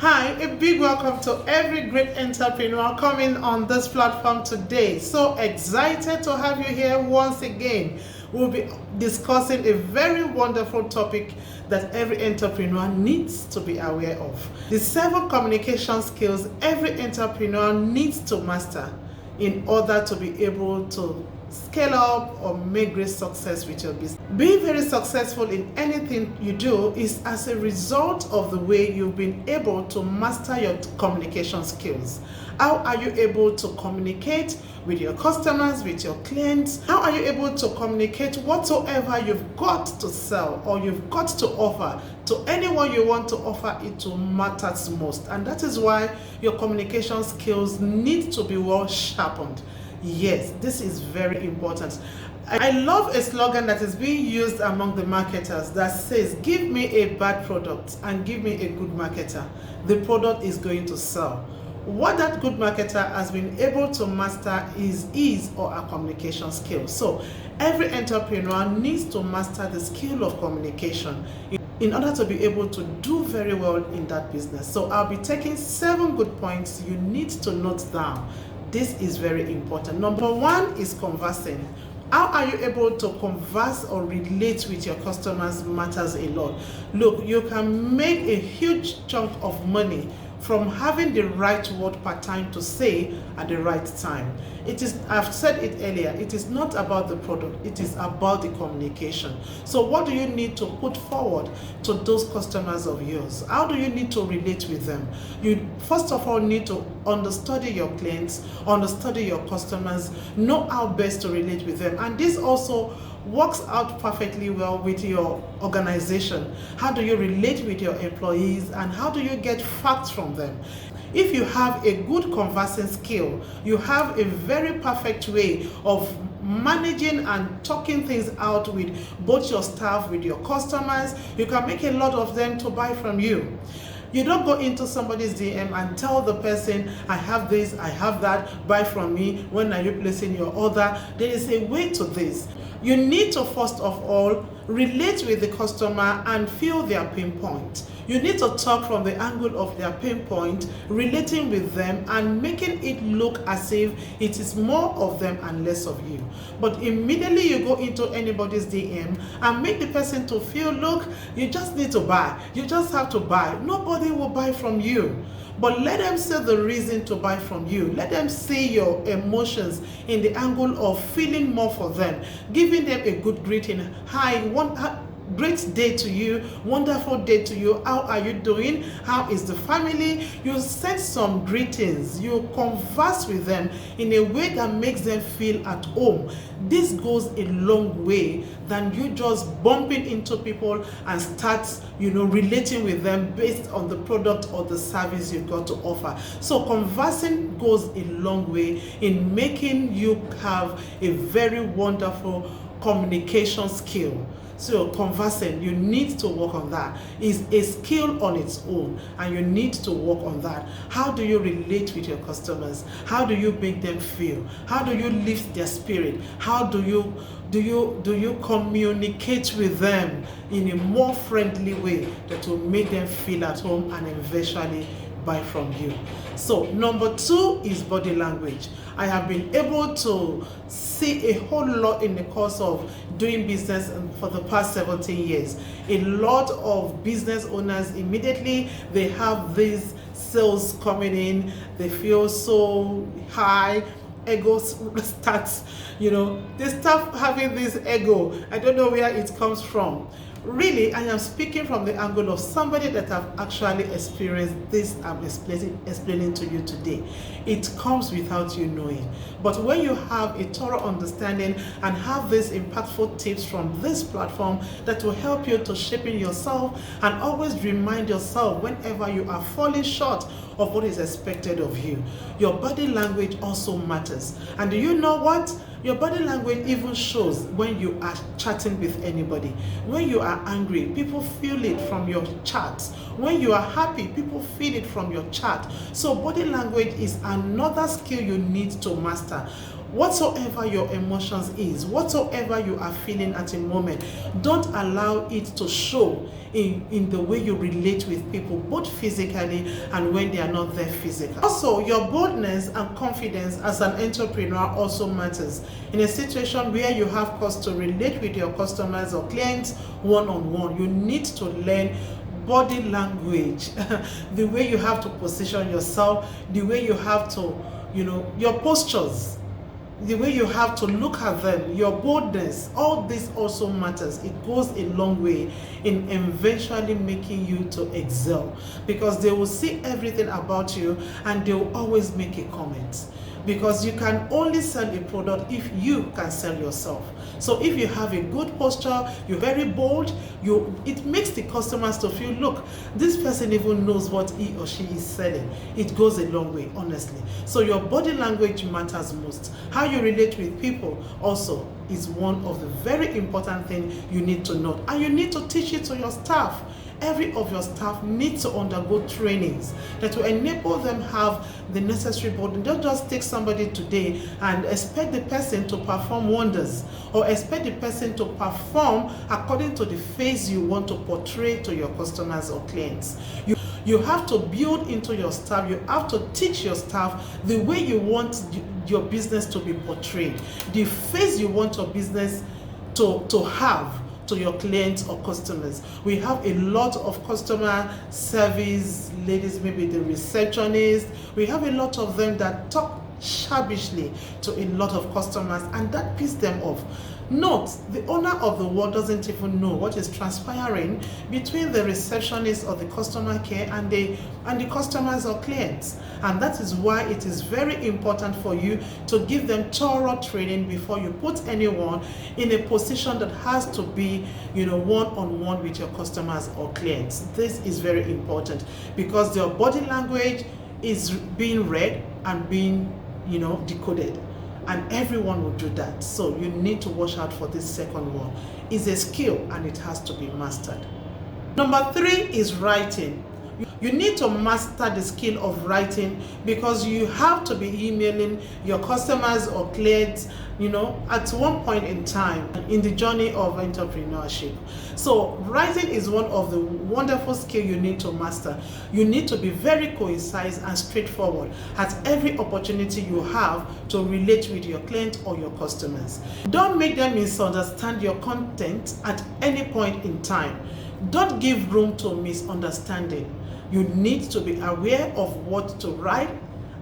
Hi, a big welcome to every great entrepreneur coming on this platform today. So excited to have you here once again. We'll be discussing a very wonderful topic that every entrepreneur needs to be aware of. The 7 communication skills every entrepreneur needs to master in order to be able to scale up or make great success with your business. Being very successful in anything you do is as a result of the way you've been able to master your communication skills. How are you able to communicate with your customers, with your clients? How are you able to communicate whatsoever you've got to sell or you've got to offer to anyone you want to offer it to matters most. And that is why your communication skills need to be well sharpened. Yes, this is very important. I love a slogan that is being used among the marketers that says, give me a bad product and give me a good marketer. The product is going to sell. What that good marketer has been able to master is his or her communication skills. So every entrepreneur needs to master the skill of communication in order to be able to do very well in that business. So I'll be taking 7 good points you need to note down. This is very important. Number 1 is conversing. How are you able to converse or relate with your customers matters a lot. Look, you can make a huge chunk of money from having the right word per time to say at the right time. I've said it earlier, it is not about the product, it is about the communication. So what do you need to put forward to those customers of yours? How do you need to relate with them? You first of all need to understudy your clients, understudy your customers, know how best to relate with them. And this also works out perfectly well with your organization. How do you relate with your employees and how do you get facts from them? If you have a good conversing skill, you have a very perfect way of managing and talking things out with both your staff, with your customers. You can make a lot of them to buy from you. You don't go into somebody's DM and tell the person, I have this, I have that, buy from me, when are you placing your order? There is a way to this. You need to first of all relate with the customer and feel their pain point. You need to talk from the angle of their pain point, relating with them and making it look as if it is more of them and less of you. But immediately you go into anybody's DM and make the person to feel, look, you just need to buy. You just have to buy. Nobody will buy from you. But let them see the reason to buy from you. Let them see your emotions in the angle of feeling more for them, giving them a good greeting. Hi, great day to you, wonderful day to you. How are you doing? How is the family? You send some greetings. You converse with them in a way that makes them feel at home. This goes a long way than you just bumping into people and start, relating with them based on the product or the service you've got to offer. So conversing goes a long way in making you have a very wonderful communication skill. So conversing, you need to work on that. It's a skill on its own and you need to work on that. How do you relate with your customers? How do you make them feel? How do you lift their spirit? How do you communicate with them in a more friendly way that will make them feel at home and eventually buy from you? So number 2 is body language. I have been able to see a whole lot in the course of doing business for the past 17 years. A lot of business owners, immediately they have these sales coming in, they feel so high, ego starts, they start having this ego. I don't know where it comes from. Really, I am speaking from the angle of somebody that have actually experienced this I'm explaining to you today. It comes without you knowing. But when you have a thorough understanding and have these impactful tips from this platform that will help you to shape in yourself and always remind yourself whenever you are falling short of what is expected of you. Your body language also matters. And do you know what? Your body language even shows when you are chatting with anybody. When you are angry, people feel it from your chat. When you are happy, people feel it from your chat. So body language is another skill you need to master. Whatsoever your emotions is, whatsoever you are feeling at a moment, don't allow it to show in the way you relate with people, both physically and when they are not there physically. Also, your boldness and confidence as an entrepreneur also matters. In a situation where you have cause to relate with your customers or clients one-on-one, you need to learn body language, the way you have to position yourself, the way you have to, your postures, the way you have to look at them, your boldness, all this also matters. It goes a long way in eventually making you to excel, because they will see everything about you and they will always make a comment. Because you can only sell a product if you can sell yourself. So if you have a good posture, you're very bold, it makes the customers to feel, look, this person even knows what he or she is selling. It goes a long way, honestly. So your body language matters most. How you relate with people also is one of the very important things you need to know. And you need to teach it to your staff. Every of your staff needs to undergo trainings that will enable them have the necessary body. Don't just take somebody today and expect the person to perform wonders, or expect the person to perform according to the face you want to portray to your customers or clients. You have to build into your staff, you have to teach your staff the way you want your business to be portrayed, the face you want your business to have to your clients or customers. We have a lot of customer service ladies, maybe the receptionist. We have a lot of them that talk shabbishly to a lot of customers, and that pisses them off. Note, the owner of the world doesn't even know what is transpiring between the receptionist or the customer care and the customers or clients. And that is why it is very important for you to give them thorough training before you put anyone in a position that has to be, one-on-one with your customers or clients. This is very important because their body language is being read and being, decoded. And everyone will do that. So you need to watch out for this second one. It's a skill and it has to be mastered. Number 3 is writing. You need to master the skill of writing, because you have to be emailing your customers or clients, at one point in time in the journey of entrepreneurship. So writing is one of the wonderful skills you need to master. You need to be very concise and straightforward at every opportunity you have to relate with your client or your customers. Don't make them misunderstand your content at any point in time. Don't give room to misunderstanding. You need to be aware of what to write,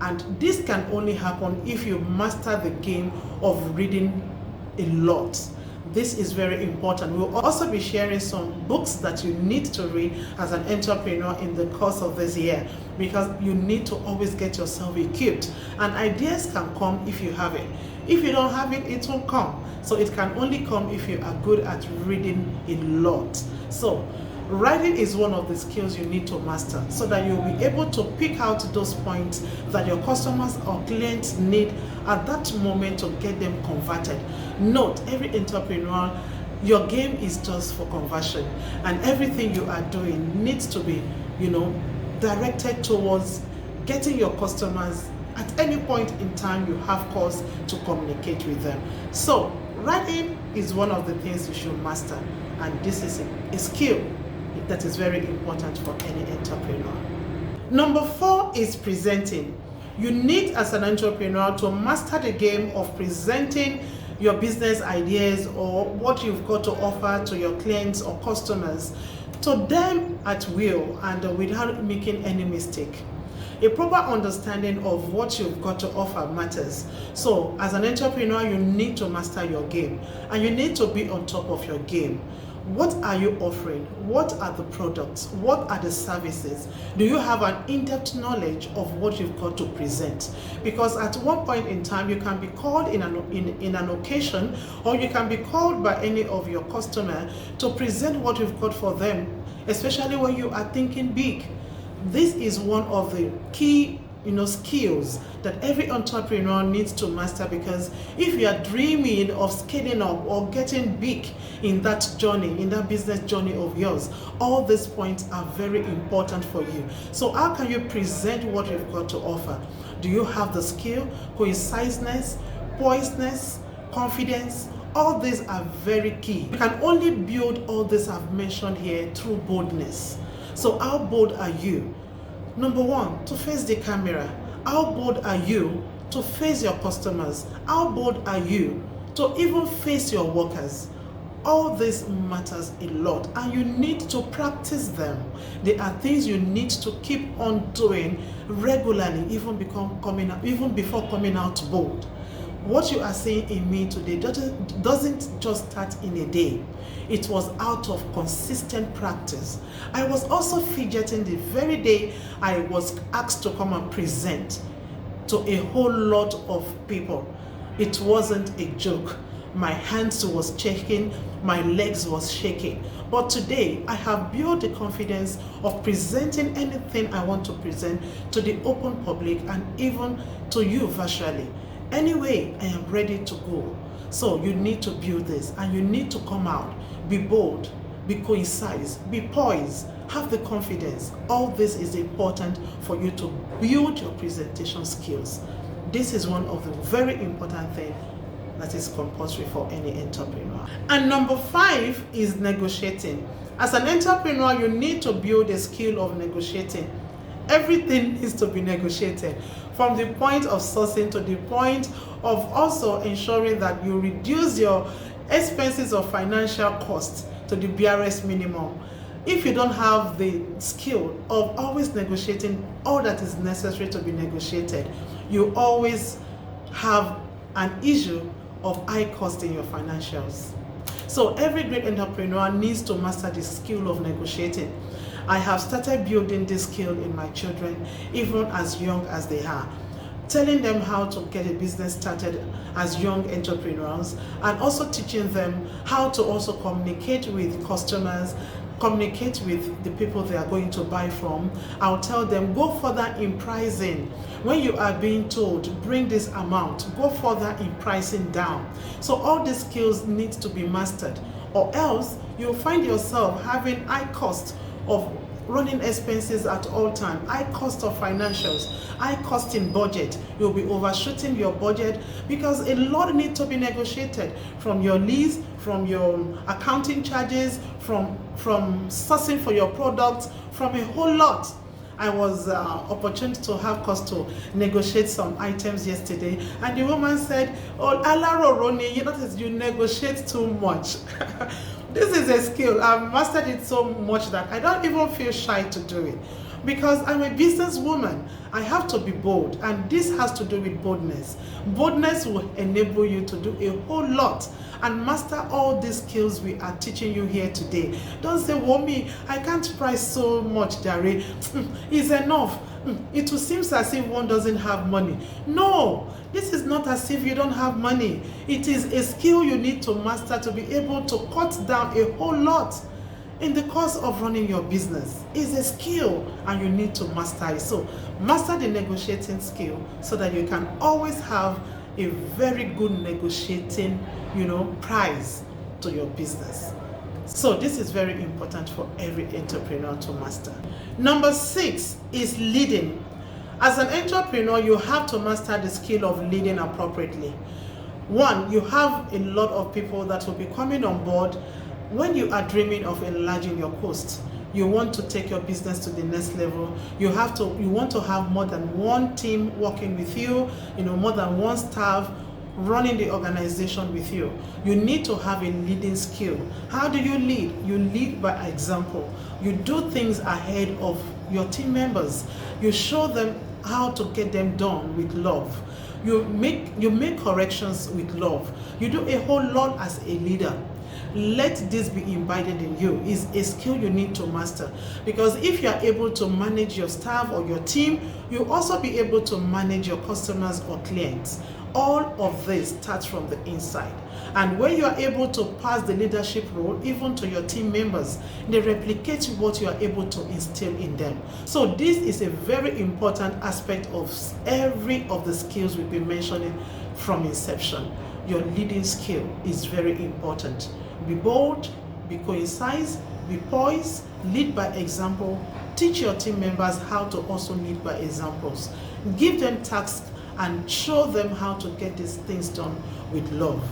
and this can only happen if you master the game of reading a lot. This is very important. We'll also be sharing some books that you need to read as an entrepreneur in the course of this year, because you need to always get yourself equipped, and ideas can come if you have it. If you don't have it, it won't come. So it can only come if you are good at reading a lot. So writing is one of the skills you need to master, so that you'll be able to pick out those points that your customers or clients need at that moment to get them converted. Note, every entrepreneur, your game is just for conversion, and everything you are doing needs to be, directed towards getting your customers. At any point in time, you have cause to communicate with them. So writing is one of the things you should master, and this is a skill that is very important for any entrepreneur. Number 4 is presenting. You need, as an entrepreneur, to master the game of presenting your business ideas or what you've got to offer to your clients or customers, to them at will and without making any mistake. A proper understanding of what you've got to offer matters. So as an entrepreneur, you need to master your game, and you need to be on top of your game. What are you offering? What are the products? What are the services? Do you have an in-depth knowledge of what you've got to present? Because at one point in time, you can be called in an occasion, or you can be called by any of your customers to present what you've got for them, especially when you are thinking big. This is one of the key skills that every entrepreneur needs to master, because if you are dreaming of scaling up or getting big in that journey, in that business journey of yours, all these points are very important for you. So how can you present what you've got to offer? Do you have the skill, conciseness, poised, confidence. All these are very key. You can only build all this I've mentioned here through boldness. So how bold are you? Number one, to face the camera. How bold are you to face your customers? How bold are you to even face your workers? All this matters a lot, and you need to practice them. There are things you need to keep on doing regularly, even before coming out bold. What you are seeing in me today doesn't just start in a day. It was out of consistent practice. I was also fidgeting the very day I was asked to come and present to a whole lot of people. It wasn't a joke. My hands was shaking, my legs was shaking. But today, I have built the confidence of presenting anything I want to present to the open public and even to you virtually. Anyway, I am ready to go. So you need to build this, and you need to come out, be bold, be concise, be poised, have the confidence. All this is important for you to build your presentation skills. This is one of the very important things that is compulsory for any entrepreneur. And number 5 is negotiating. As an entrepreneur, you need to build a skill of negotiating. Everything needs to be negotiated, from the point of sourcing to the point of also ensuring that you reduce your expenses or financial costs to the barest minimum. If you don't have the skill of always negotiating all that is necessary to be negotiated, you always have an issue of high cost in your financials. So every great entrepreneur needs to master the skill of negotiating. I have started building this skill in my children, even as young as they are, telling them how to get a business started as young entrepreneurs, and also teaching them how to also communicate with customers, communicate with the people they are going to buy from. I'll tell them, go further in pricing. When you are being told, bring this amount, go further in pricing down. So all these skills need to be mastered, or else you'll find yourself having high cost of running expenses at all time, high cost of financials, high cost in budget. You'll be overshooting your budget because a lot need to be negotiated, from your lease, from your accounting charges, from sourcing for your products, from a whole lot. I was opportune to have cost to negotiate some items yesterday, and the woman said, "Oh, Alaro Roni, you negotiate too much." This is a skill. I've mastered it so much that I don't even feel shy to do it, because I'm a businesswoman. I have to be bold, and this has to do with boldness. Boldness will enable you to do a whole lot and master all these skills we are teaching you here today. Don't say, "Womi, I can't price so much, Jare. It's enough." It will seem as if one doesn't have money. No, this is not as if you don't have money. It is a skill you need to master to be able to cut down a whole lot in the course of running your business. It's a skill, and you need to master it. So master the negotiating skill so that you can always have a very good negotiating, price to your business. So this is very important for every entrepreneur to master. Number 6 is leading. As an entrepreneur, you have to master the skill of leading appropriately. One, you have a lot of people that will be coming on board when you are dreaming of enlarging your coast. You want to take your business to the next level. You want to have more than one team working with you, more than one staff running the organization with you. You need to have a leading skill. How do you lead? You lead by example. You do things ahead of your team members. You show them how to get them done with love. You make corrections with love. You do a whole lot as a leader. Let this be embedded in you. It's a skill you need to master, because if you are able to manage your staff or your team, you'll also be able to manage your customers or clients. All of this starts from the inside. And when you are able to pass the leadership role even to your team members, they replicate what you are able to instill in them. So this is a very important aspect of every of the skills we've been mentioning from inception. Your leading skill is very important. Be bold, be concise, be poised, lead by example. Teach your team members how to also lead by examples. Give them tasks and show them how to get these things done with love.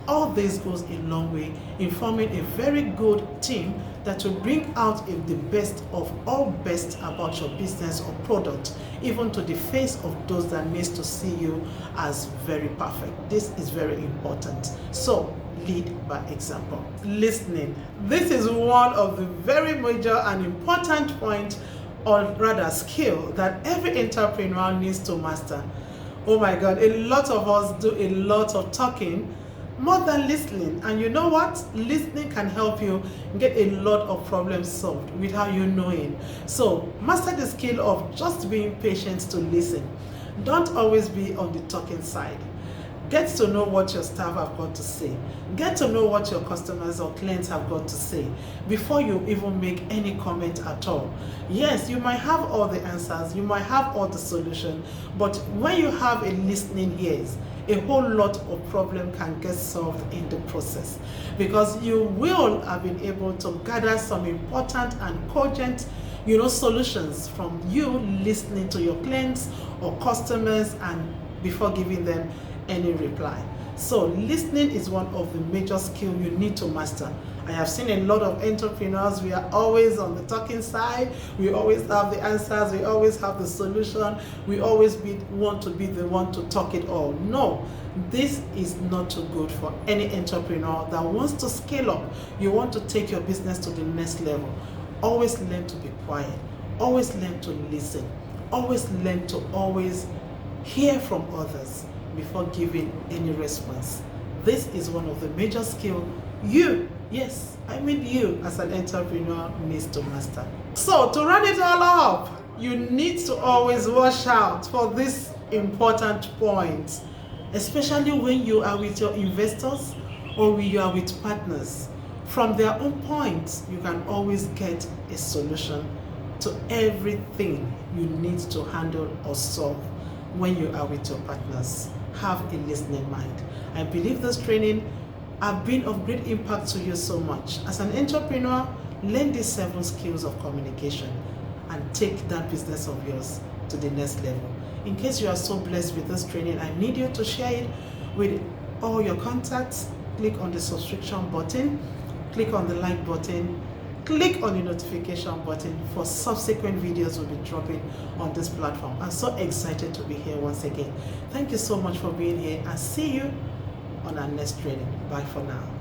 All this goes a long way in forming a very good team that will bring out the best of all best about your business or product, even to the face of those that needs to see you as very perfect. This is very important. So lead by example. Listening. This is one of the very major and important points, or rather skill, that every entrepreneur needs to master. Oh my God, a lot of us do a lot of talking more than listening. And you know what? Listening can help you get a lot of problems solved without you knowing. So master the skill of just being patient to listen. Don't always be on the talking side. Get to know what your staff have got to say. Get to know what your customers or clients have got to say before you even make any comment at all. Yes, you might have all the answers, you might have all the solutions, but when you have a listening ears, a whole lot of problem can get solved in the process, because you will have been able to gather some important and cogent solutions from you listening to your clients or customers and before giving them any reply. So listening is one of the major skills you need to master. I have seen a lot of entrepreneurs, we are always on the talking side, we always have the answers, we always have the solution, we always want to be the one to talk it all. No, this is not too good for any entrepreneur that wants to scale up. You want to take your business to the next level. Always learn to be quiet, always learn to listen, always learn to always hear from others before giving any response. This is one of the major skills you as an entrepreneur needs to master. So to run it all up, you need to always watch out for this important point, especially when you are with your investors or when you are with partners. From their own points, you can always get a solution to everything you need to handle or solve when you are with your partners. Have a listening mind. I believe this training have been of great impact to you so much. As an entrepreneur, learn these 7 skills of communication and take that business of yours to the next level. In case you are so blessed with this training, I need you to share it with all your contacts. Click on the subscription button, click on the like button, click on the notification button for subsequent videos we'll be dropping on this platform. I'm so excited to be here once again. Thank you so much for being here, and see you on our next training. Bye for now.